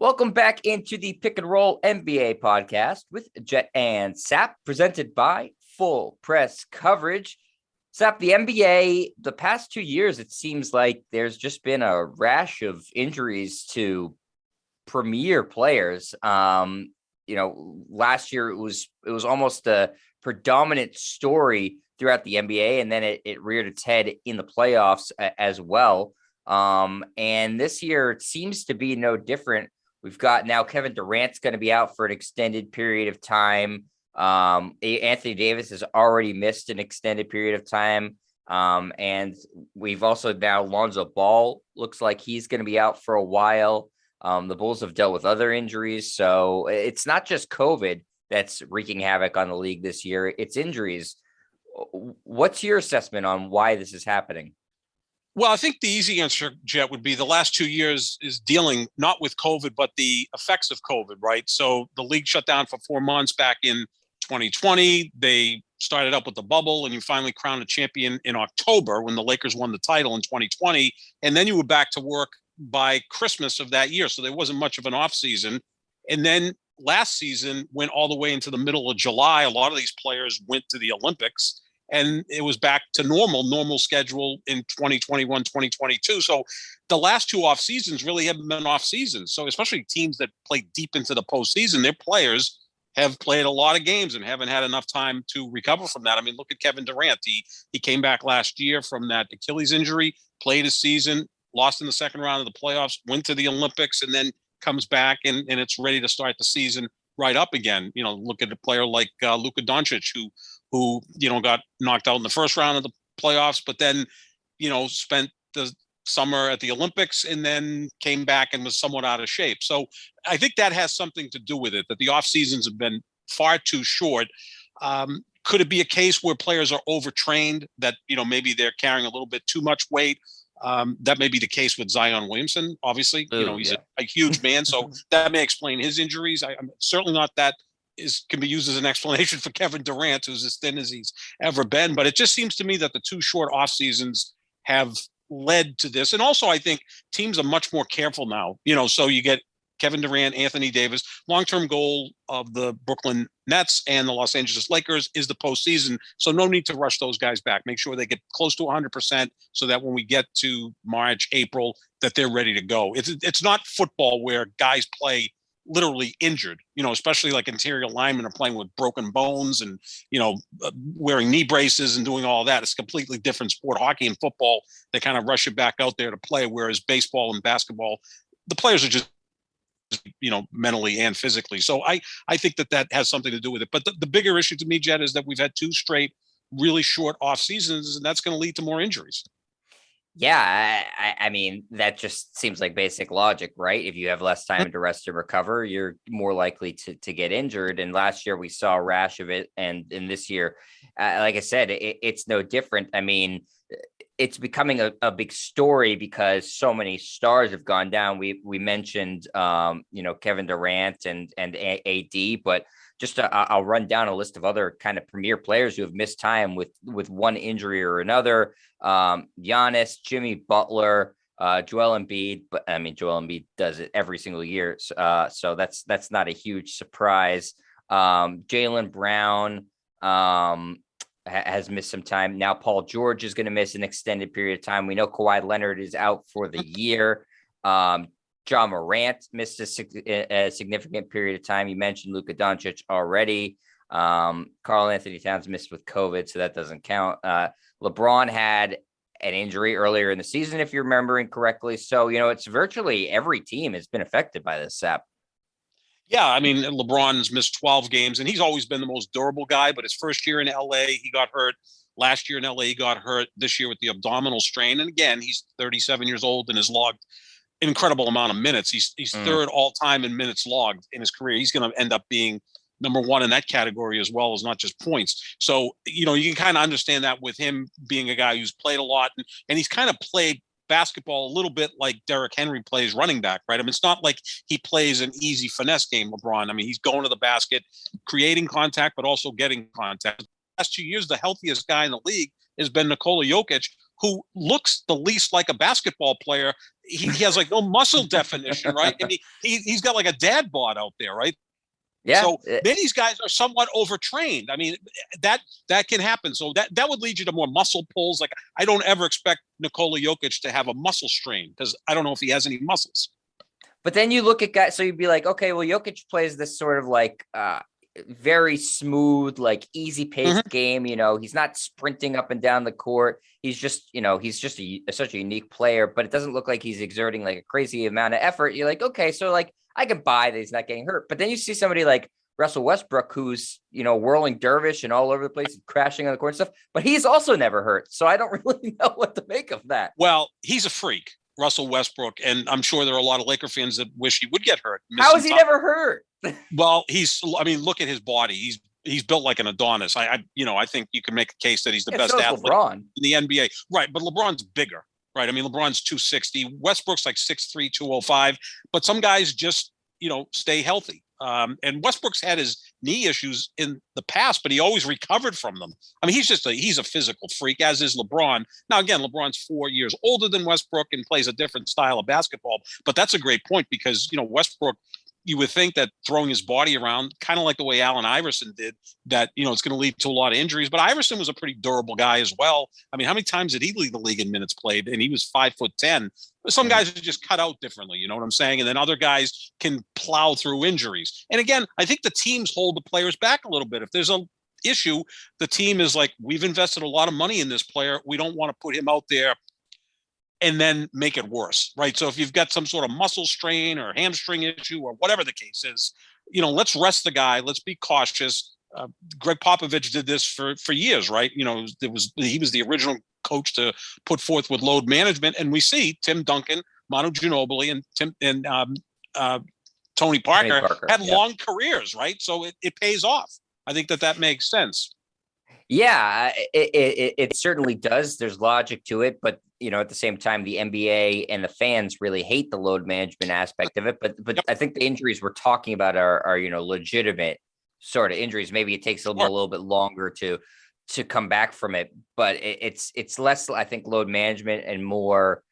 Welcome back into the Pick and Roll NBA podcast with Jet and Sap, presented by Full Press Coverage. Sap, the NBA, the past 2 years, it seems like there's just been a rash of injuries to premier players. Last year it was almost a predominant story throughout the NBA, and then it reared its head in the playoffs as well. And this year it seems to be no different. We've got now Kevin Durant's going to be out for an extended period of time. Anthony Davis has already missed an extended period of time. And we've also now Lonzo Ball looks like he's going to be out for a while. The Bulls have dealt with other injuries. So it's not just COVID that's wreaking havoc on the league this year. It's injuries. What's your assessment on why this is happening? Well, I think the easy answer, Jet, would be the last 2 years is dealing not with COVID, but the effects of COVID, right? So the league shut down for 4 months back in 2020. They started up with the bubble, and you finally crowned a champion in October when the Lakers won the title in 2020. And then you were back to work by Christmas of that year. So there wasn't much of an off season. And then last season went all the way into the middle of July. A lot of these players went to the Olympics. And it was back to normal schedule in 2021, 2022. So the last two off seasons really haven't been off seasons. So especially teams that play deep into the postseason, their players have played a lot of games and haven't had enough time to recover from that. I mean, look at Kevin Durant. He came back last year from that Achilles injury, played a season, lost in the second round of the playoffs, went to the Olympics, and then comes back and it's ready to start the season right up again. You know, look at a player like Luka Doncic, who got knocked out in the first round of the playoffs, but then, spent the summer at the Olympics and then came back and was somewhat out of shape. So I think that has something to do with it, that the off seasons have been far too short. Could it be a case where players are overtrained, that, maybe they're carrying a little bit too much weight? That may be the case with Zion Williamson. Obviously, he's a huge man, so that may explain his injuries. I'm certainly not that can be used as an explanation for Kevin Durant, who's as thin as he's ever been. But it just seems to me that the two short off seasons have led to this. And also, I think teams are much more careful now. So you get Kevin Durant, Anthony Davis. Long-term goal of the Brooklyn Nets and the Los Angeles Lakers is the postseason. So no need to rush those guys back. Make sure they get close to 100% so that when we get to March, April, that they're ready to go. It's not football where guys play literally injured, especially like interior linemen are playing with broken bones and, wearing knee braces and doing all that. It's a completely different sport. Hockey and football, they kind of rush it back out there to play. Whereas baseball and basketball, the players are just, mentally and physically. So I think that has something to do with it. But the bigger issue to me, Jed, is that we've had 2 straight really short off seasons, and that's going to lead to more injuries. Yeah, I mean, that just seems like basic logic, right? If you have less time to rest and recover, you're more likely to get injured. And last year we saw a rash of it. And in this year, like I said, it's no different. I mean, it's becoming a big story because so many stars have gone down. We mentioned, Kevin Durant and AD, but just I'll run down a list of other kind of premier players who have missed time with one injury or another. Giannis, Jimmy Butler, Joel Embiid. But I mean, Joel Embiid does it every single year. So that's not a huge surprise. Jaylen Brown has missed some time. Now Paul George is going to miss an extended period of time. We know Kawhi Leonard is out for the year. John Morant missed a significant period of time. You mentioned Luka Doncic already. Karl Anthony Towns missed with COVID, so that doesn't count. LeBron had an injury earlier in the season, if you're remembering correctly. So, it's virtually every team has been affected by this, Sap. Yeah, I mean, LeBron's missed 12 games, and he's always been the most durable guy. But his first year in LA, he got hurt. Last year in LA, he got hurt. This year with the abdominal strain. And again, he's 37 years old and has logged an incredible amount of minutes. He's third all time in minutes logged in his career. He's going to end up being number one in that category as well as not just points. So, you can kind of understand that with him being a guy who's played a lot and he's kind of played basketball a little bit like Derrick Henry plays running back, right? I mean, it's not like he plays an easy finesse game, LeBron. I mean, he's going to the basket, creating contact, but also getting contact. The last 2 years, the healthiest guy in the league has been Nikola Jokic, who looks the least like a basketball player. He has like no muscle definition, right? And he's got like a dad bod out there, right? Yeah. So many of these guys are somewhat overtrained. I mean, that can happen. So that would lead you to more muscle pulls. Like I don't ever expect Nikola Jokic to have a muscle strain because I don't know if he has any muscles. But then you look at guys, so you'd be like, okay, well, Jokic plays this sort of like very smooth, like easy paced game. You know, he's not sprinting up and down the court. He's just, such a unique player, but it doesn't look like he's exerting like a crazy amount of effort. You're like, okay, so like I can buy that he's not getting hurt. But then you see somebody like Russell Westbrook, who's, whirling dervish and all over the place, crashing on the court and stuff, but he's also never hurt. So I don't really know what to make of that. Well, he's a freak, Russell Westbrook, and I'm sure there are a lot of Laker fans that wish he would get hurt. How is he never hurt? Well, look at his body. He's built like an Adonis. I think you can make a case that he's the best athlete LeBron in the NBA. Right, but LeBron's bigger, right? I mean, LeBron's 260. Westbrook's like 6'3", 205. But some guys just, stay healthy. And Westbrook's had his knee issues in the past, but he always recovered from them. I mean, he's a physical freak, as is LeBron. Now, again, LeBron's 4 years older than Westbrook and plays a different style of basketball. But that's a great point because, Westbrook, you would think that throwing his body around, kind of like the way Allen Iverson did, that, it's going to lead to a lot of injuries. But Iverson was a pretty durable guy as well. I mean, how many times did he lead the league in minutes played? And he was 5'10". Some guys are just cut out differently, you know what I'm saying? And then other guys can plow through injuries. And again, I think the teams hold the players back a little bit. If there's a issue, the team is like, we've invested a lot of money in this player. We don't want to put him out there and then make it worse, right? So if you've got some sort of muscle strain or hamstring issue or whatever the case is, let's rest the guy. Let's be cautious. Greg Popovich did this for years, right? He was the original coach to put forth with load management, and we see Tim Duncan, Manu Ginobili, and Tony Parker had long careers, right? So it pays off. I think that makes sense. Yeah, it certainly does. There's logic to it, but at the same time, the NBA and the fans really hate the load management aspect of it. But I think the injuries we're talking about are legitimate sort of injuries. Maybe it takes a little bit longer to come back from it, but it's less, I think, load management and more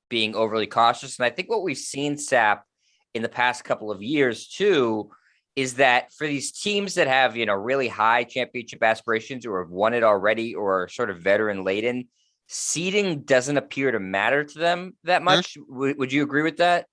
being overly cautious. And I think what we've seen, Sap, in the past couple of years too, is that for these teams that have, really high championship aspirations or have won it already or are sort of veteran laden, seeding doesn't appear to matter to them that much. Would you agree with that?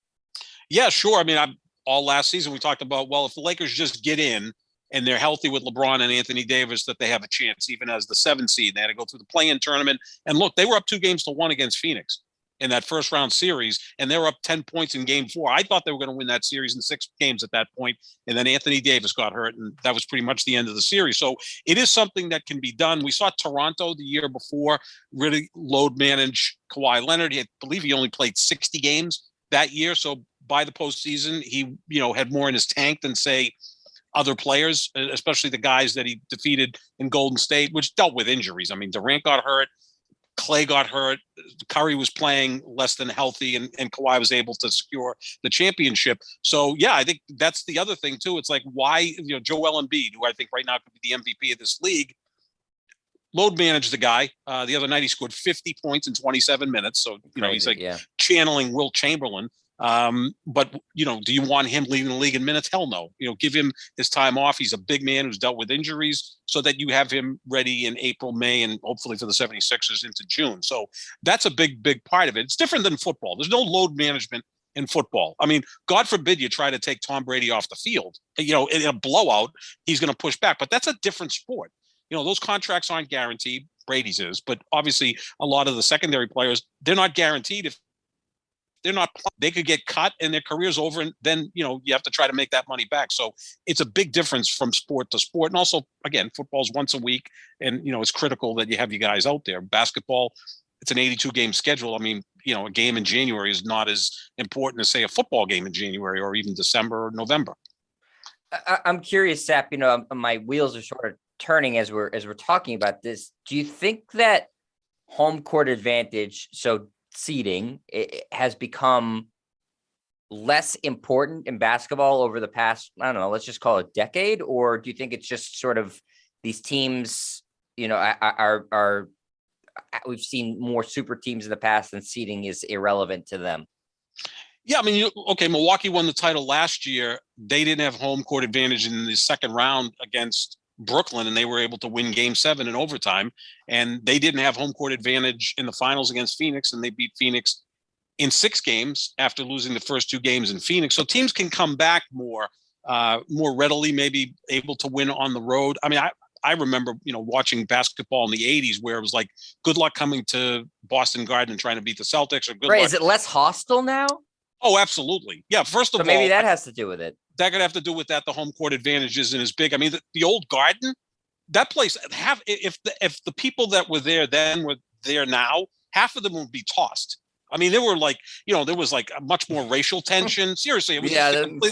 Yeah, sure. I mean, all last season we talked about, well, if the Lakers just get in and they're healthy with LeBron and Anthony Davis, that they have a chance, even as the 7th seed. They had to go through the play-in tournament. And look, they were up 2-1 against Phoenix in that first round series, and they were up 10 points in game 4. I thought they were going to win that series in 6 games at that point, and then Anthony Davis got hurt, and that was pretty much the end of the series. So it is something that can be done. We saw Toronto the year before really load manage Kawhi Leonard. I believe he only played 60 games that year, so by the postseason, he had more in his tank than, say, other players, especially the guys that he defeated in Golden State, which dealt with injuries. I mean, Durant got hurt. Clay got hurt. Curry was playing less than healthy, and Kawhi was able to secure the championship. So, yeah, I think that's the other thing, too. It's like, why, Joel Embiid, who I think right now could be the MVP of this league, load managed the guy. The other night, he scored 50 points in 27 minutes. So, he's like channeling Wilt Chamberlain. But, do you want him leaving the league in minutes? Hell no. Give him his time off. He's a big man who's dealt with injuries so that you have him ready in April, May, and hopefully for the 76ers into June. So that's a big, big part of it. It's different than football. There's no load management in football. I mean, God forbid you try to take Tom Brady off the field. In a blowout, he's going to push back. But that's a different sport. Those contracts aren't guaranteed. Brady's is. But obviously, a lot of the secondary players, they're not guaranteed. If they could get cut and their career's over, and then you have to try to make that money back. So it's a big difference from sport to sport. And also, again, football's once a week, and it's critical that you have you guys out there. Basketball, it's an 82-game schedule. I mean, a game in January is not as important as, say, a football game in January or even December or November. I'm curious, Sap. My wheels are sort of turning as we're talking about this. Do you think that home court advantage, so seeding, it has become less important in basketball over the past, I don't know, let's just call it decade? Or do you think it's just sort of these teams, are we've seen more super teams in the past and seeding is irrelevant to them. Yeah, I mean, Milwaukee won the title last year. They didn't have home court advantage in the second round against Brooklyn, and they were able to win Game 7 in overtime. And they didn't have home court advantage in the finals against Phoenix, and they beat Phoenix in 6 games after losing the first 2 games in Phoenix. So teams can come back more readily, maybe able to win on the road. I mean, I remember, watching basketball in the 80s where it was like, good luck coming to Boston Garden and trying to beat the Celtics, or good luck. Is it less hostile now? Oh, absolutely. Yeah. First of all, maybe that has to do with it. That could have to do with that. The home court advantage isn't as big. I mean, the old Garden, that place, if the people that were there then were there now, half of them would be tossed. I mean, there was like a much more racial tension. Seriously, it was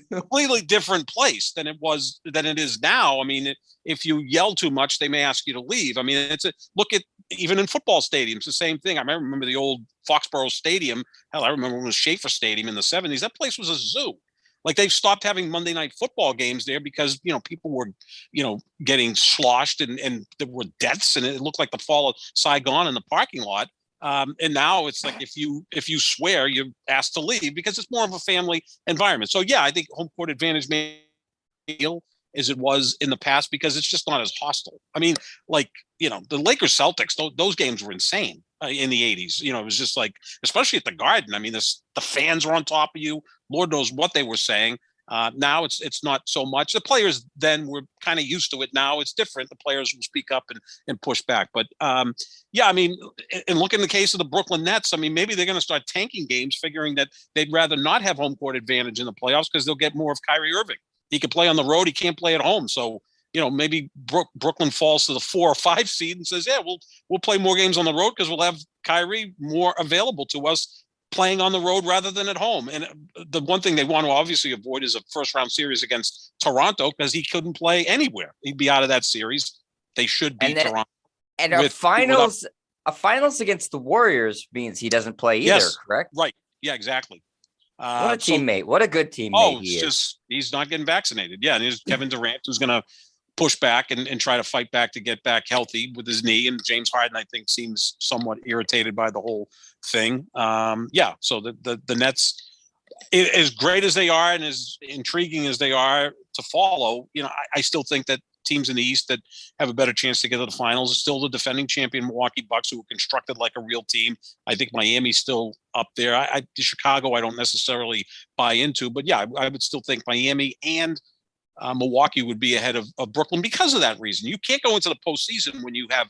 completely different place than it is now. I mean, if you yell too much, they may ask you to leave. I mean, look at even in football stadiums, the same thing. I remember the old Foxborough Stadium. Hell, I remember when it was Schaefer Stadium in the 70s. That place was a zoo. Like, they've stopped having Monday night football games there because, people were, getting sloshed and there were deaths, and it looked like the fall of Saigon in the parking lot. And now it's like, if you swear, you're asked to leave because it's more of a family environment. So yeah, I think home court advantage may feel as it was in the past because it's just not as hostile. I mean, like, the Lakers Celtics, those games were insane in the 80s. It was just like, especially at the Garden. I mean, the fans were on top of you. Lord knows what they were saying. Now it's not so much. The players then were kind of used to it. Now it's different. The players will speak up and push back. But yeah, I mean, and look in the case of the Brooklyn Nets. I mean, maybe they're going to start tanking games, figuring that they'd rather not have home court advantage in the playoffs because they'll get more of Kyrie Irving. He can play on the road. He can't play at home. So, maybe Brooklyn falls to the 4 or 5 seed and says, yeah, we'll play more games on the road because we'll have Kyrie more available to us playing on the road rather than at home. And the one thing they want to obviously avoid is a first round series against Toronto because he couldn't play anywhere. He'd be out of that series. They should beat Toronto. And a finals against the Warriors means he doesn't play either, correct? Right. Yeah, exactly. What a teammate. What a good teammate he is. He's not getting vaccinated. Yeah, and there's Kevin Durant who's going to push back and try to fight back to get back healthy with his knee. And James Harden, I think, seems somewhat irritated by the whole thing. Yeah, so the Nets, as great as they are and as intriguing as they are to follow, I still think that teams in the East that have a better chance to get to the finals are still the defending champion Milwaukee Bucks, who were constructed like a real team. I think Miami's still up there. Chicago, I don't necessarily buy into, but yeah, I would still think Miami and Milwaukee would be ahead of Brooklyn because of that reason. You can't go into the postseason when you have,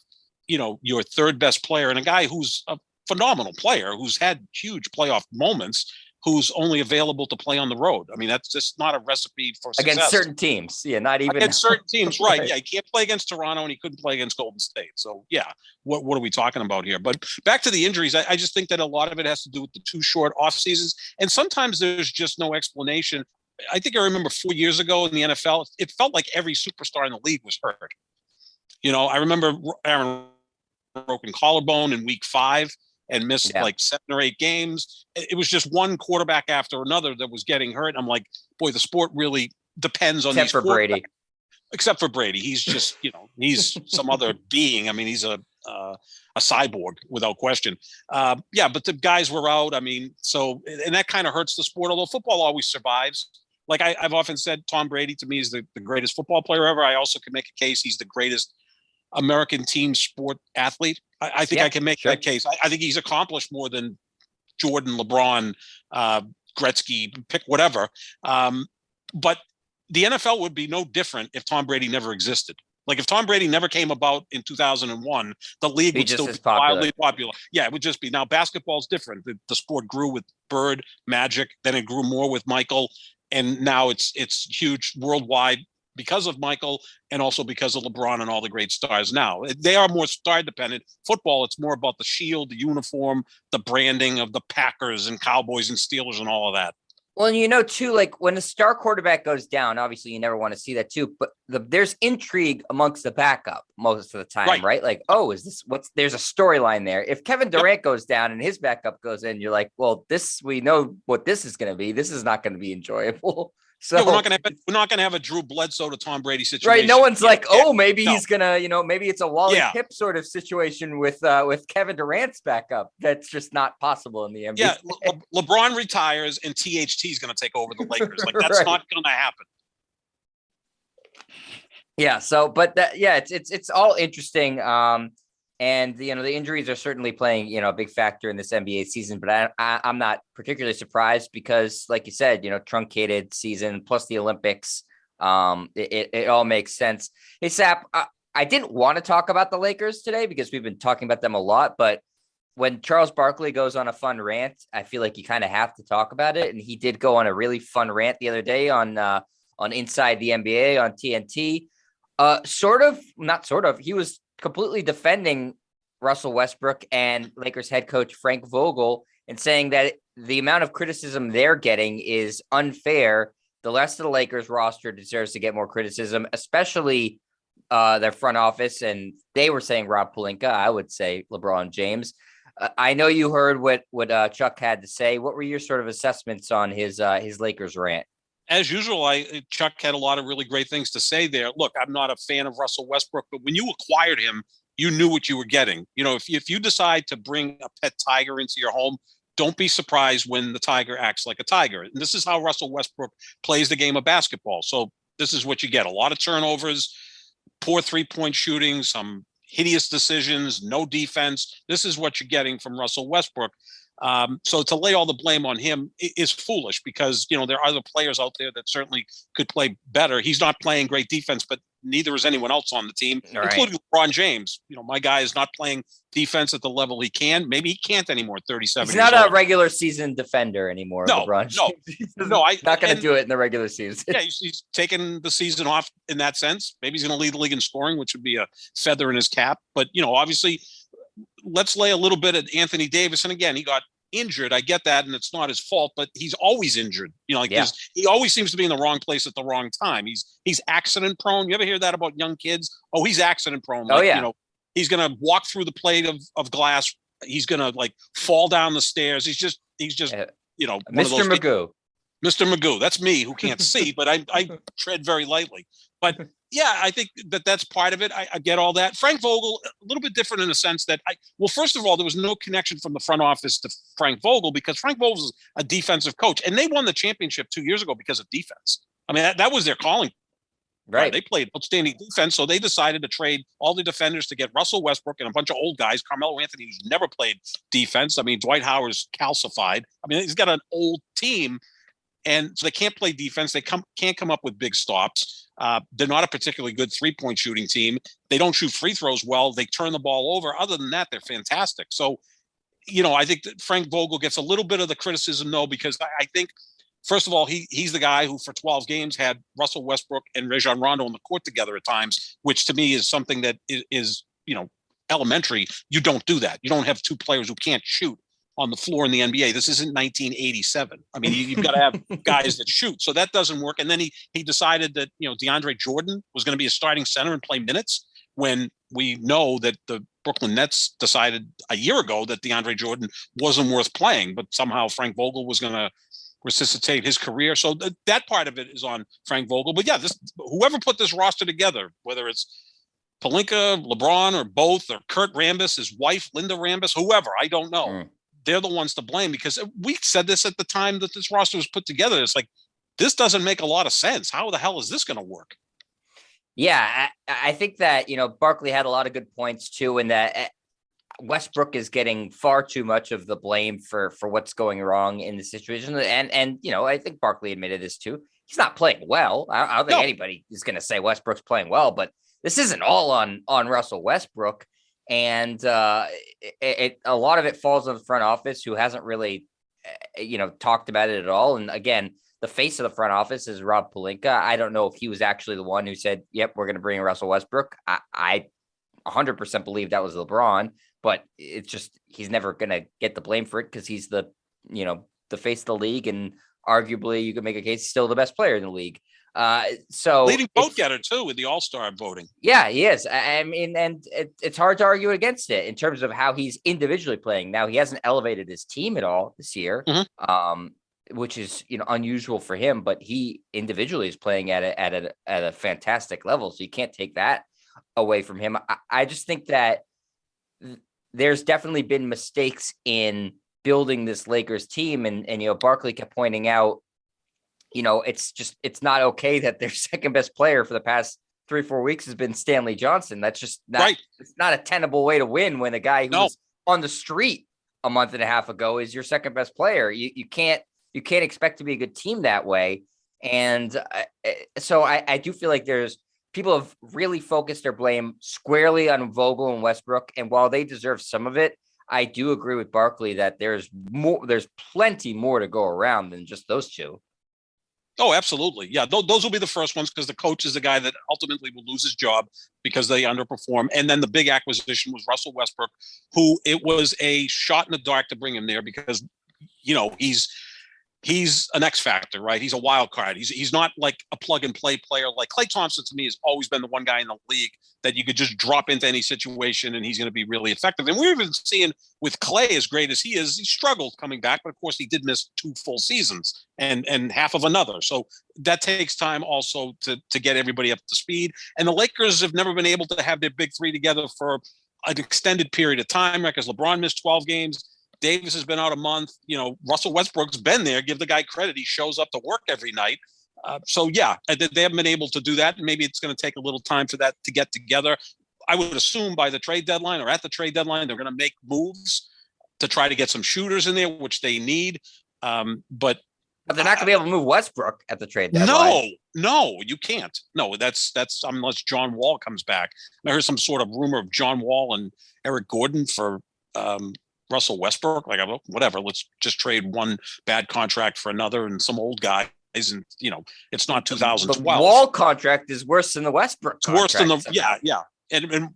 your third best player and a guy who's a phenomenal player who's had huge playoff moments, who's only available to play on the road. I mean, that's just not a recipe for success. Against certain teams. Yeah, not even. Against certain teams, right. Yeah, he can't play against Toronto and he couldn't play against Golden State. So, yeah, what are we talking about here? But back to the injuries, I just think that a lot of it has to do with the 2 short off seasons. And sometimes there's just no explanation. I think I remember 4 years ago in the NFL, it felt like every superstar in the league was hurt. I remember Aaron broken collarbone in week 5 and missed like 7 or 8 games. It was just one quarterback after another that was getting hurt. I'm like, boy, the sport really depends on except for Brady. Except for Brady. He's just, he's some other being. I mean, he's a cyborg without question. Yeah, but the guys were out. I mean, so, and that kind of hurts the sport, although football always survives. Like I've often said, Tom Brady to me is the greatest football player ever. I also can make a case he's the greatest American team sport athlete. I think I can make that case. I think he's accomplished more than Jordan, LeBron, Gretzky, pick whatever. But the NFL would be no different if Tom Brady never existed. Like if Tom Brady never came about in 2001, the league would still be wildly popular. Yeah, it would just be. Now basketball's different. The sport grew with Bird, Magic, then it grew more with Michael, and now it's huge worldwide because of Michael and also because of LeBron and all the great stars. Now they are more star dependent. Football, it's more about the shield, the uniform, the branding of the Packers and Cowboys and Steelers and all of that. Well, too, like when a star quarterback goes down, obviously you never want to see that too, but there's intrigue amongst the backup. most of the time, right? Like, oh, there's a storyline there. If Kevin Durant goes down and his backup goes in, you're like, well, we know what this is going to be. This is not going to be enjoyable. So we're not going to have a Drew Bledsoe to Tom Brady situation. Right. No one's like, oh, maybe he's going to, maybe it's a Wally Pipp sort of situation with Kevin Durant's backup. That's just not possible in the NBA. Yeah. LeBron retires and THT is going to take over the Lakers. Like that's not going to happen. Yeah. So, but it's all interesting. And the injuries are certainly playing, a big factor in this NBA season, but I'm not particularly surprised because, like you said, truncated season plus the Olympics, it all makes sense. Hey, Sap, I didn't want to talk about the Lakers today because we've been talking about them a lot, but when Charles Barkley goes on a fun rant, I feel like you kind of have to talk about it. And he did go on a really fun rant the other day on Inside the NBA on TNT. He was completely defending Russell Westbrook and Lakers head coach Frank Vogel and saying that the amount of criticism they're getting is unfair. The rest of the Lakers roster deserves to get more criticism, especially their front office. And they were saying Rob Pelinka, I would say LeBron James. I know you heard what Chuck had to say. What were your sort of assessments on his Lakers rant? As usual, Chuck had a lot of really great things to say there. Look, I'm not a fan of Russell Westbrook, but when you acquired him, you knew what you were getting. If you decide to bring a pet tiger into your home, don't be surprised when the tiger acts like a tiger. And this is how Russell Westbrook plays the game of basketball. So this is what you get. A lot of turnovers, poor three-point shooting, some hideous decisions, no defense. This is what you're getting from Russell Westbrook. So to lay all the blame on him is foolish because, there are other players out there that certainly could play better. He's not playing great defense, but neither is anyone else on the team, including LeBron James. My guy is not playing defense at the level he can. Maybe he can't anymore, 37 He's years old. not a regular season defender anymore, LeBron James. No. Not going to do it in the regular season. Yeah, he's taken the season off in that sense. Maybe he's going to lead the league in scoring, which would be a feather in his cap. But, obviously – let's lay a little bit at Anthony Davis. And again, he got injured. I get that. And it's not his fault, but he's always injured. He always seems to be in the wrong place at the wrong time. He's accident prone. You ever hear that about young kids? Oh, he's accident prone. He's going to walk through the plate of glass. He's going to fall down the stairs. He's just, Mr. Magoo. Mr. Magoo. That's me who can't see, but I tread very lightly. But yeah, I think that's part of it. I get all that. Frank Vogel, a little bit different in the sense that first of all, there was no connection from the front office to Frank Vogel because Frank Vogel is a defensive coach and they won the championship 2 years ago because of defense. I mean, that was their calling. Right. They played outstanding defense. So they decided to trade all the defenders to get Russell Westbrook and a bunch of old guys. Carmelo Anthony, who's never played defense. I mean, Dwight Howard's calcified. I mean, he's got an old team. And so they can't play defense. They can't come up with big stops. They're not a particularly good three-point shooting team. They don't shoot free throws well. They turn the ball over. Other than that, they're fantastic. So, I think that Frank Vogel gets a little bit of the criticism, though, because I think, first of all, he's the guy who for 12 games had Russell Westbrook and Rajon Rondo on the court together at times, which to me is something that is elementary. You don't do that. You don't have two players who can't shoot on the floor in the NBA. This isn't 1987. I mean, you've got to have guys that shoot. So that doesn't work. And then he decided that, DeAndre Jordan was going to be a starting center and play minutes when we know that the Brooklyn Nets decided a year ago that DeAndre Jordan wasn't worth playing, but somehow Frank Vogel was going to resuscitate his career. So that part of it is on Frank Vogel. But yeah, whoever put this roster together, whether it's Pelinka, LeBron, or both, or Kurt Rambis, his wife, Linda Rambis, whoever, I don't know. They're the ones to blame because we said this at the time that this roster was put together. It's like, this doesn't make a lot of sense. How the hell is this going to work? Yeah, I think that, Barkley had a lot of good points too, and that Westbrook is getting far too much of the blame for what's going wrong in the situation. And I think Barkley admitted this too. He's not playing well. I don't think anybody is going to say Westbrook's playing well, but this isn't all on Russell Westbrook. And a lot of it falls on the front office, who hasn't really, talked about it at all. And again, the face of the front office is Rob Pelinka. I don't know if he was actually the one who said, "Yep, we're going to bring Russell Westbrook." I 100% believe that was LeBron, but it's just he's never going to get the blame for it because he's the face of the league and arguably you could make a case still the best player in the league. So leading vote getter too with the All-Star voting. Yeah, he is. I mean, and it's hard to argue against it in terms of how he's individually playing. Now he hasn't elevated his team at all this year, which is unusual for him. But he individually is playing at a fantastic level, so you can't take that away from him. I just think that there's definitely been mistakes in building this Lakers team, and Barkley kept pointing out, it's not okay that their second best player for the past 3-4 weeks has been Stanley Johnson. That's just not right. It's not a tenable way to win when a guy who was on the street a month and a half ago is your second best player. You can't expect to be a good team that way. And so I do feel like people have really focused their blame squarely on Vogel and Westbrook. And while they deserve some of it, I do agree with Barkley that there's plenty more to go around than just those two. Oh, absolutely. Yeah, those will be the first ones because the coach is the guy that ultimately will lose his job because they underperform. And then the big acquisition was Russell Westbrook, who it was a shot in the dark to bring him there because, he's an X factor, right? He's a wild card. He's not like a plug and play player. Like Klay Thompson to me has always been the one guy in the league that you could just drop into any situation and he's going to be really effective. And we're even seeing with Klay, as great as he is, he struggled coming back, but of course he did miss 2 full seasons and half of another. So that takes time also to get everybody up to speed. And the Lakers have never been able to have their big three together for an extended period of time, right? Because LeBron missed 12 games. Davis has been out a month. Russell Westbrook's been there. Give the guy credit. He shows up to work every night. So they haven't been able to do that. And maybe it's going to take a little time for that to get together. I would assume by the trade deadline or at the trade deadline, they're going to make moves to try to get some shooters in there, which they need. But they're not going to be able to move Westbrook at the trade deadline. No, you can't. No, that's unless John Wall comes back. I heard some sort of rumor of John Wall and Eric Gordon for Russell Westbrook, like whatever, let's just trade one bad contract for another and some old guys. And it's not 2012. The Wall contract is worse than the Westbrook contract. It's worse than and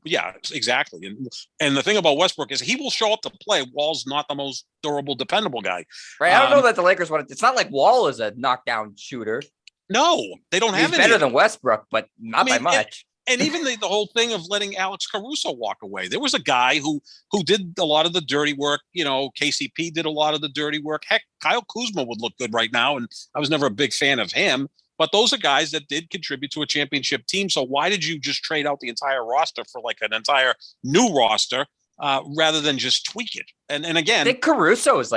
exactly. And the thing about Westbrook is he will show up to play. Wall's not the most durable, dependable guy. Right. I don't know that the Lakers want it. It's not like Wall is a knockdown shooter. No, they don't have any. He's better than Westbrook, but not by much. And even the whole thing of letting Alex Caruso walk away. There was a guy who did a lot of the dirty work. KCP did a lot of the dirty work. Heck, Kyle Kuzma would look good right now. And I was never a big fan of him. But those are guys that did contribute to a championship team. So why did you just trade out the entire roster for like an entire new roster rather than just tweak it? And again, I think Caruso is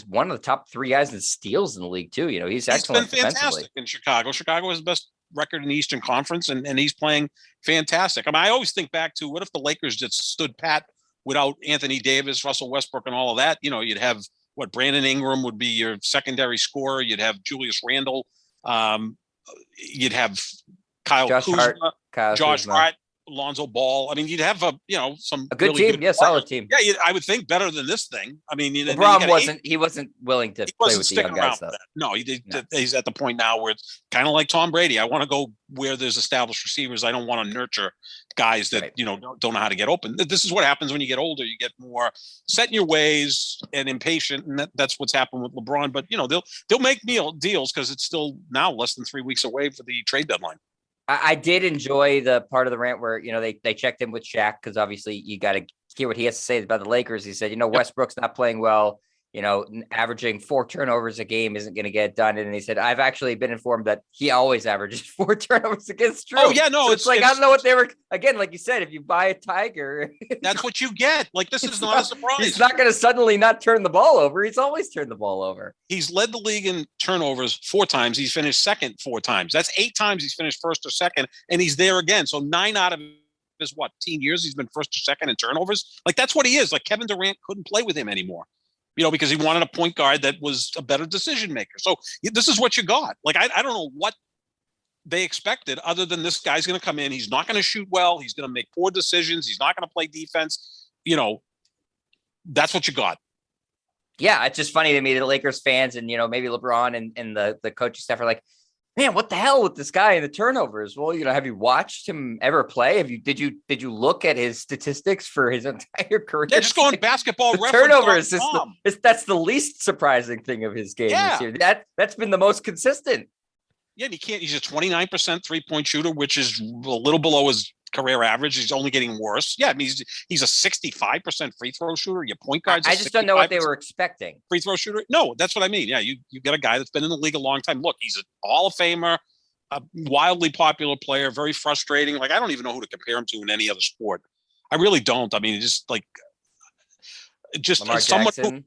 one of the top 3 guys in steals in the league too. He's excellent. Been fantastic in Chicago. Chicago is the best record in the Eastern Conference, and he's playing fantastic. I mean, I always think back to what if the Lakers just stood pat without Anthony Davis, Russell Westbrook, and all of that? You'd have Brandon Ingram would be your secondary scorer. You'd have Julius Randle. You'd have Josh Hart, Lonzo Ball. I mean, you'd have a good really team, solid team. Yeah, I would think better than this thing. I mean, LeBron wasn't willing to play with the young guys. No, he's at the point now where it's kind of like Tom Brady. I want to go where there's established receivers. I don't want to nurture guys that don't know how to get open. This is what happens when you get older. You get more set in your ways and impatient, and that's what's happened with LeBron. But they'll make deals because it's still now less than 3 weeks away for the trade deadline. I did enjoy the part of the rant where, they checked in with Shaq because obviously you got to hear what he has to say about the Lakers. He said, Westbrook's not playing well. Averaging 4 turnovers a game isn't going to get it done. And he said, I've actually been informed that he always averages 4 turnovers against Drew. Oh, yeah, no. So it's I don't know what they were. Again, like you said, if you buy a tiger. That's what you get. Like, this is not a surprise. He's not going to suddenly not turn the ball over. He's always turned the ball over. He's led the league in turnovers 4 times. He's finished second 4 times. That's 8 times he's finished first or second, and he's there again. So 9 out of his, 10 years he's been first or second in turnovers. Like, that's what he is. Like, Kevin Durant couldn't play with him anymore. Because he wanted a point guard that was a better decision maker. So this is what you got. Like, I don't know what they expected other than this guy's going to come in. He's not going to shoot well. He's going to make poor decisions. He's not going to play defense. That's what you got. Yeah, it's just funny to me that Lakers fans and, maybe LeBron and the coaching staff are like, man, what the hell with this guy and the turnovers? Well, have you watched him ever play? Did you look at his statistics for his entire career? Yeah, just go on Basketball The Reference. turnovers that's the least surprising thing of his game this year. That's been the most consistent. Yeah, and he's a 29% 3-point shooter, which is a little below his career average. He's only getting worse. Yeah, I mean, he's a 65% free throw shooter. Your point guard's I just don't know what they were expecting. Free throw shooter? No, that's what I mean. Yeah, you got a guy that's been in the league a long time. Look, he's a Hall of Famer, a wildly popular player, very frustrating. Like, I don't even know who to compare him to in any other sport. I really don't. I mean, just Lamar someone Jackson.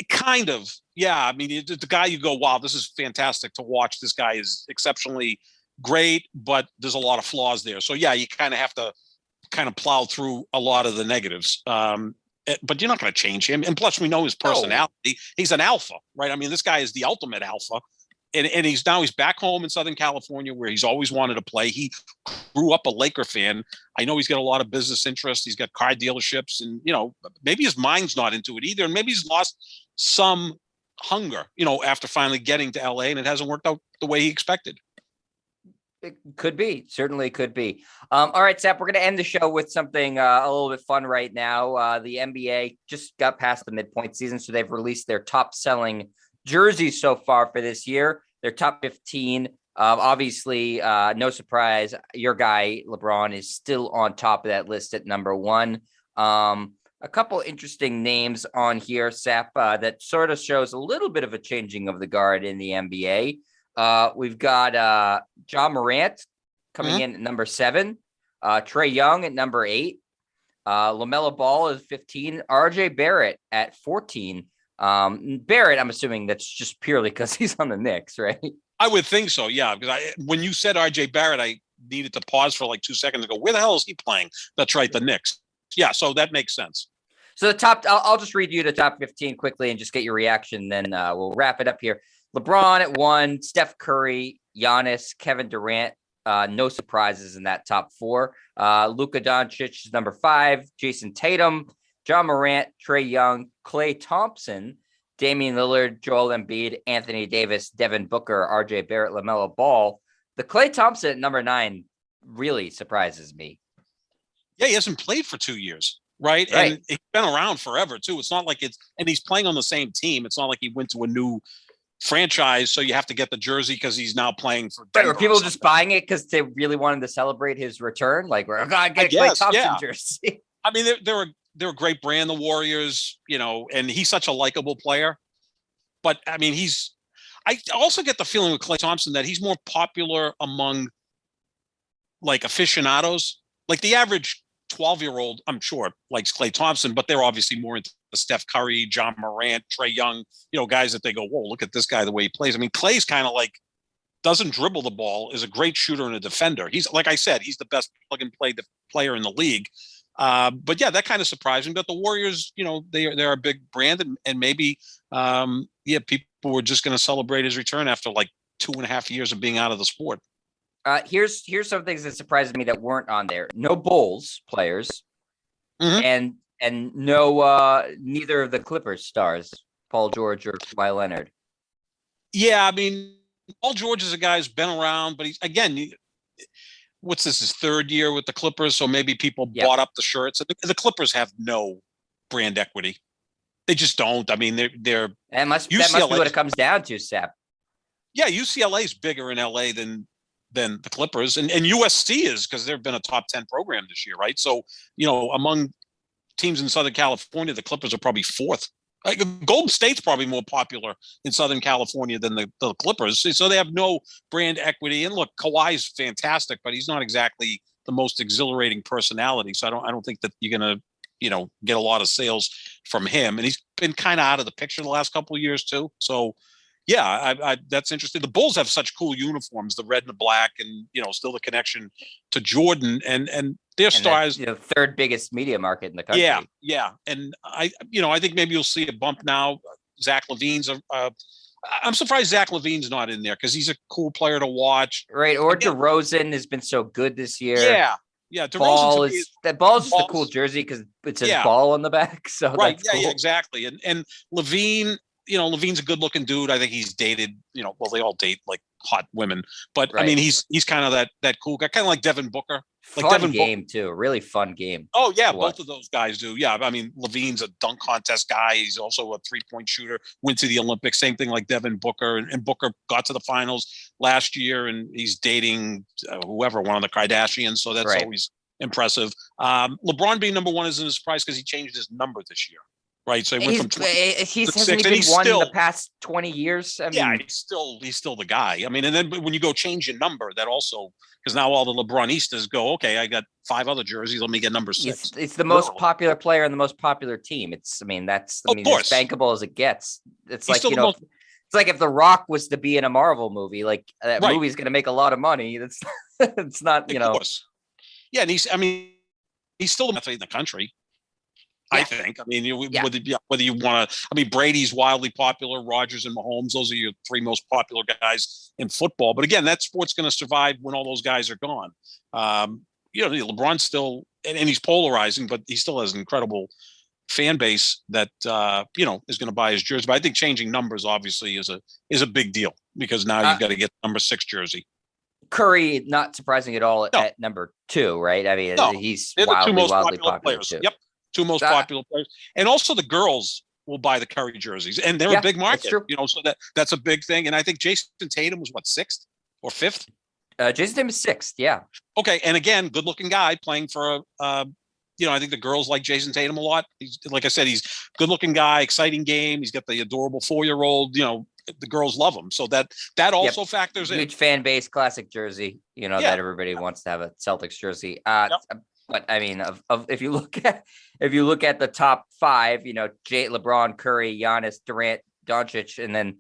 kind of. Yeah, I mean, the guy you go, wow, this is fantastic to watch. This guy is exceptionally great, but there's a lot of flaws there. So yeah, you kind of have to plow through a lot of the negatives. But you're not going to change him. And plus, we know his personality. No. He's an alpha, right? I mean, this guy is the ultimate alpha. And he's back home in Southern California where he's always wanted to play. He grew up a Laker fan. I know he's got a lot of business interests. He's got car dealerships, and maybe his mind's not into it either. And maybe he's lost some hunger, after finally getting to LA, and it hasn't worked out the way he expected. It could be, certainly could be. All right, Sap, we're going to end the show with something a little bit fun right now. The NBA just got past the midpoint season, so they've released their top selling jerseys so far for this year. Their top 15. Obviously, no surprise, your guy LeBron is still on top of that list at number 1. A couple interesting names on here, Sap, that sort of shows a little bit of a changing of the guard in the NBA. We've got John Morant coming in at number 7, Trae Young at number 8, LaMelo Ball is 15, RJ Barrett at 14. Barrett, I'm assuming that's just purely because he's on the Knicks, right? I would think so, yeah. Because when you said RJ Barrett, I needed to pause for like 2 seconds and go, where the hell is he playing? That's right, the Knicks. Yeah, so that makes sense. So I'll just read you the top 15 quickly and just get your reaction. Then we'll wrap it up here. LeBron at 1, Steph Curry, Giannis, Kevin Durant. No surprises in that top 4. Luka Doncic is number 5, Jason Tatum, John Morant, Trae Young, Klay Thompson, Damian Lillard, Joel Embiid, Anthony Davis, Devin Booker, RJ Barrett, LaMelo Ball. The Klay Thompson at number 9 really surprises me. Yeah, he hasn't played for 2 years, right? And he's been around forever, too. It's not like and he's playing on the same team. It's not like he went to a new franchise, so you have to get the jersey because he's now playing for Denver. Right, were people just buying it because they really wanted to celebrate his return? Like, we're going to get a Klay Thompson jersey. I mean, they're a great brand, the Warriors, and he's such a likable player. But, I mean, I also get the feeling with Klay Thompson that he's more popular among, like, aficionados. Like, the average 12-year-old, I'm sure, likes Klay Thompson, but they're obviously more into Steph Curry, John Morant, Trae Young, guys that they go, whoa, look at this guy, the way he plays. I mean, Klay's kind of like, doesn't dribble the ball, is a great shooter and a defender. He's, like I said, he's the best plug-and-play player in the league. But yeah, that kind of surprised me. But the Warriors, they're a big brand, and maybe, people were just going to celebrate his return after like 2.5 years of being out of the sport. Here's some things that surprised me that weren't on there. No Bulls players, and no neither of the Clippers stars, Paul George or Kawhi Leonard. Yeah, I mean, Paul George is a guy who's been around, but he's what's this, his 3rd year with the Clippers? So maybe people bought up the shirts. The Clippers have no brand equity. They just don't. I mean, they're that must be what it comes down to, Sap. Yeah, UCLA is bigger in LA than the Clippers, and USC is, because they've been a top 10 program this year, right? So, among teams in Southern California, the Clippers are probably 4th. Like, Golden State's probably more popular in Southern California than the Clippers. So they have no brand equity. And look, Kawhi's fantastic, but he's not exactly the most exhilarating personality. So I don't think that you're going to, get a lot of sales from him. And he's been kind of out of the picture the last couple of years too. So yeah, I that's interesting. The Bulls have such cool uniforms, the red and the black, and still the connection to Jordan and their stars. The 3rd biggest media market in the country. Yeah. And I think maybe you'll see a bump now. Zach LaVine's I'm surprised Zach LaVine's not in there because he's a cool player to watch. Right. Or DeRozan has been so good this year. Yeah. Ball is just a cool jersey because it says ball on the back. So right. That's cool. Yeah, exactly. And LaVine, Levine's a good looking dude. I think he's dated, well, they all date like hot women. But I Right. mean, he's kind of that cool guy, kind of like Devin Booker. Like Fun Devin game Booker. too. Really fun game Oh yeah, to both watch. of those guys do. Yeah, I mean, Levine's a dunk contest guy. He's also a 3-point shooter. Went to the Olympics. Same thing like Devin Booker, and Booker got to the finals last year, and he's dating whoever, one of the Kardashians. So that's Right. always impressive. LeBron being number one isn't a surprise because he changed his number this year, right? So he went from 20 He to hasn't 6, and even he's won the still, past 20 years. I yeah, mean, he's still the guy. I mean, and then when you go change your number, that also, because now all the LeBronistas go, okay, I got 5 other jerseys. Let me get number 6. it's the most Literally. popular player and the most popular team. That's Of as course, bankable as it gets. It's he's like, still the most it's like if The Rock was to be in a Marvel movie, like that right. movie's going to make a lot of money. It's it's not, Of course, yeah, and I mean, he's still the best athlete in the country. I yeah, think. I mean, yeah. whether you want to, I mean, Brady's wildly popular. Rodgers and Mahomes; those are your 3 most popular guys in football. But again, that sport's going to survive when all those guys are gone. LeBron's still, and he's polarizing, but he still has an incredible fan base that is going to buy his jersey. But I think changing numbers obviously is a big deal because now you've got to get number 6 jersey. Curry, not surprising at all No. at number 2, right? I mean, No, he's they're the 2 most wildly popular popular players. too. Yep, 2 most popular players, and also the girls will buy the Curry jerseys, and they're a big market. That's true. So that's a big thing. And I think Jason Tatum was what, 6th or 5th? Jason Tatum is 6th. Yeah. Okay, and again, good-looking guy playing for I think the girls like Jason Tatum a lot. He's, like I said, he's good-looking guy, exciting game. He's got the adorable 4-year-old. The girls love him, so that also factors in. Huge fan base, classic jersey. That everybody wants to have a Celtics jersey. But I mean, if you look at the top 5, LeBron, Curry, Giannis, Durant, Doncic, and then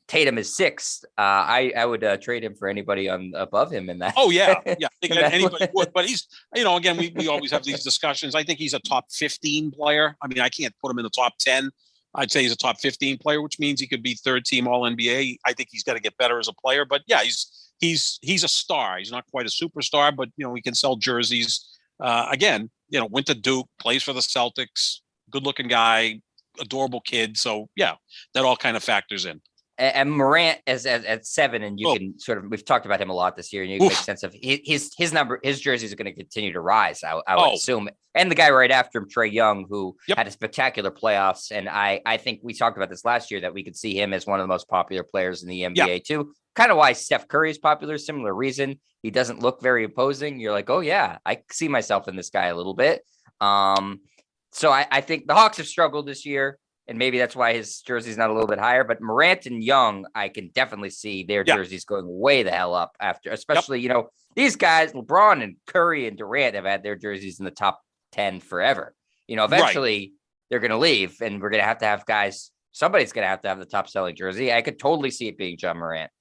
Tatum is 6th. I would trade him for anybody above him in that. Oh yeah, yeah. I think anybody would, but he's, again, we always have these discussions. I think he's a top 15 player. I mean, I can't put him in the top 10. I'd say he's a top 15 player, which means he could be 3rd team All NBA. I think he's got to get better as a player, but yeah, he's a star. He's not quite a superstar, but he can sell jerseys. Again, went to Duke, plays for the Celtics, good-looking guy, adorable kid. So yeah, that all kind of factors in. And Morant as at 7, and you can sort of, we've talked about him a lot this year, and you can make sense of his number. His jerseys are going to continue to rise, I would assume. And the guy right after him, Trae Young, who had a spectacular playoffs, and I think we talked about this last year that we could see him as one of the most popular players in the NBA too. Kind of why Steph Curry is popular, similar reason. He doesn't look very imposing. You're like, oh yeah, I see myself in this guy a little bit. So I think the Hawks have struggled this year. And maybe that's why his jersey's not a little bit higher. But Morant and Young, I can definitely see their jerseys going way the hell up after, especially, these guys, LeBron and Curry and Durant have had their jerseys in the top 10 forever. Eventually they're going to leave, and we're going to have guys. Somebody's going to have the top selling jersey. I could totally see it being John Morant.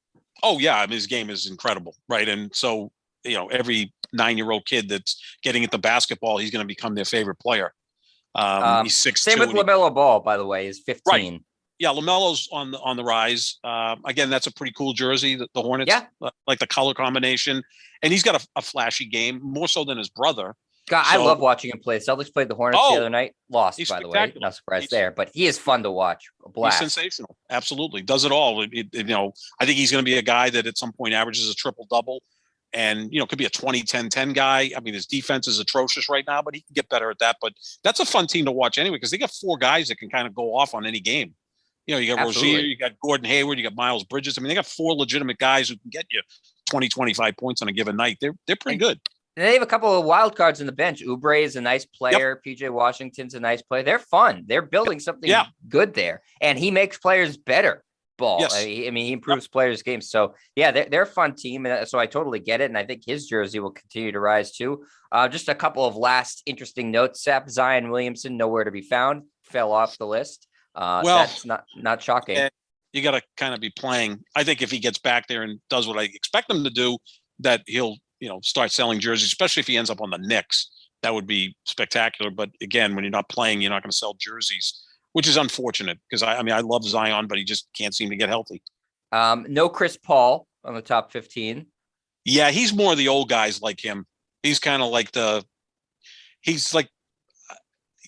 Oh, yeah. I mean, his game is incredible. Right. And so, every 9-year-old kid that's getting into basketball, he's going to become their favorite player. He's 6'2". Same with LaMelo Ball, by the way, is 15. Right. Yeah, LaMelo's on the rise. Again, that's a pretty cool jersey, the Hornets, like the color combination. And he's got a flashy game, more so than his brother. God, I love watching him play. Celtics played the Hornets the other night. Lost, by the way. No surprise there. But he is fun to watch. A blast. He's sensational. Absolutely. Does it all. I think he's going to be a guy that at some point averages a triple-double. And, could be a 20-10-10 guy. I mean, his defense is atrocious right now, but he can get better at that. But that's a fun team to watch anyway, because they got 4 guys that can kind of go off on any game. You got Rozier, you got Gordon Hayward, you got Miles Bridges. I mean, they got 4 legitimate guys who can get you 20, 25 points on a given night. They're pretty good. And they have a couple of wild cards on the bench. Oubre is a nice player. PJ Washington's a nice player. They're fun. They're building something good there. And he makes players better. Ball. Yes. I mean, he improves players' games. So yeah, they're a fun team. And so I totally get it. And I think his jersey will continue to rise too. Just a couple of last interesting notes. Zion Williamson, nowhere to be found, fell off the list. That's not shocking. You got to kind of be playing. I think if he gets back there and does what I expect him to do, that he'll, start selling jerseys, especially if he ends up on the Knicks. That would be spectacular. But again, when you're not playing, you're not going to sell jerseys, which is unfortunate because I love Zion, but he just can't seem to get healthy. No Chris Paul on the top 15. Yeah, he's more of the old guys like him. He's kind of like the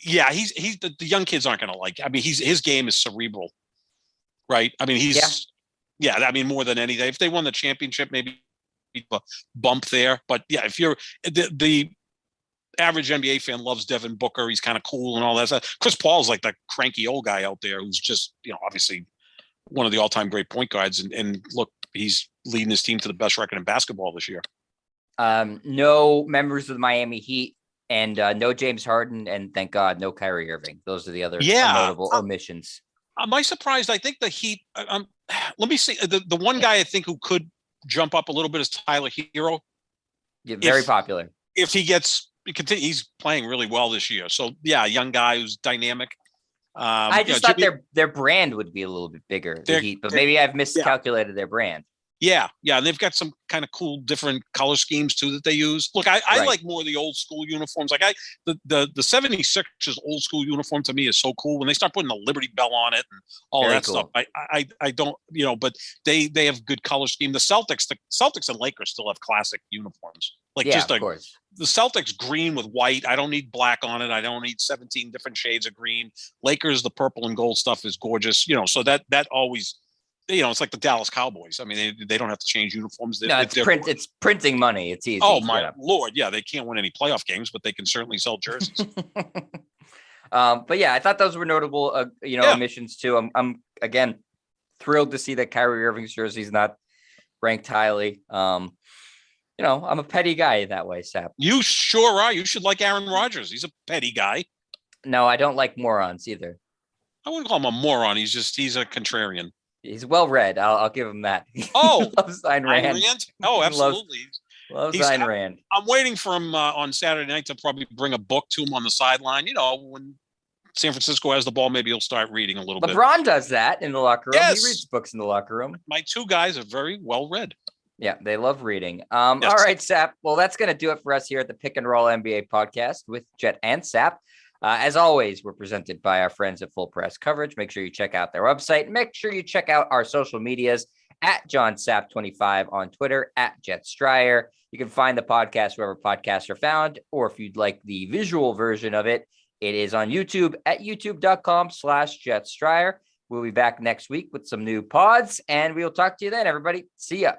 young kids aren't going to like. I mean, his game is cerebral, right? I mean, Yeah, I mean, more than anything, if they won the championship, maybe a bump there. But yeah, if you're the average NBA fan loves Devin Booker, he's kind of cool and all that stuff. Chris Paul's like the cranky old guy out there who's just, obviously one of the all-time great point guards. And look, he's leading his team to the best record in basketball this year. No members of the Miami Heat and no James Harden, and thank God, no Kyrie Irving. Those are the other notable omissions. Am I surprised? I think the Heat. Let me see. The one guy I think who could jump up a little bit is Tyler Hero. Yeah, very popular. If he gets, he's playing really well this year. So yeah, a young guy who's dynamic. I just thought their brand would be a little bit bigger, the Heat, but maybe I've miscalculated their brand. Yeah, and they've got some kind of cool different color schemes too that they use. Look, I like more of the old school uniforms. Like the 76ers old school uniform to me is so cool. When they start putting the Liberty Bell on it and all that stuff, I don't, but they have good color scheme. The Celtics and Lakers still have classic uniforms. Like of course. The Celtics green with white. I don't need black on it. I don't need 17 different shades of green. Lakers, the purple and gold stuff is gorgeous. So that always. It's like the Dallas Cowboys. I mean, they don't have to change uniforms. It's printing money. It's easy. Oh my Lord. Yeah. They can't win any playoff games, but they can certainly sell jerseys. But yeah, I thought those were notable, omissions too. I'm again, thrilled to see that Kyrie Irving's jersey is not ranked highly. I'm a petty guy that way, Sap. You sure are. You should like Aaron Rodgers. He's a petty guy. No, I don't like morons either. I wouldn't call him a moron. He's a contrarian. He's well read. I'll give him that. Oh, loves Ayn Rand. Oh, absolutely. Loves Ayn Rand. I'm waiting for him on Saturday night to probably bring a book to him on the sideline. When San Francisco has the ball, maybe he'll start reading a little bit. LeBron does that in the locker room. Yes. He reads books in the locker room. My two guys are very well read. Yeah, they love reading. All right, Sap. Well, that's going to do it for us here at the Pick and Roll NBA podcast with Jet and Sap. As always, we're presented by our friends at Full Press Coverage. Make sure you check out their website. Make sure you check out our social medias at JohnSap25 on Twitter, at Jet Stryer. You can find the podcast wherever podcasts are found, or if you'd like the visual version of it, it is on YouTube at youtube.com/Jet Stryer. We'll be back next week with some new pods, and we'll talk to you then, everybody. See ya.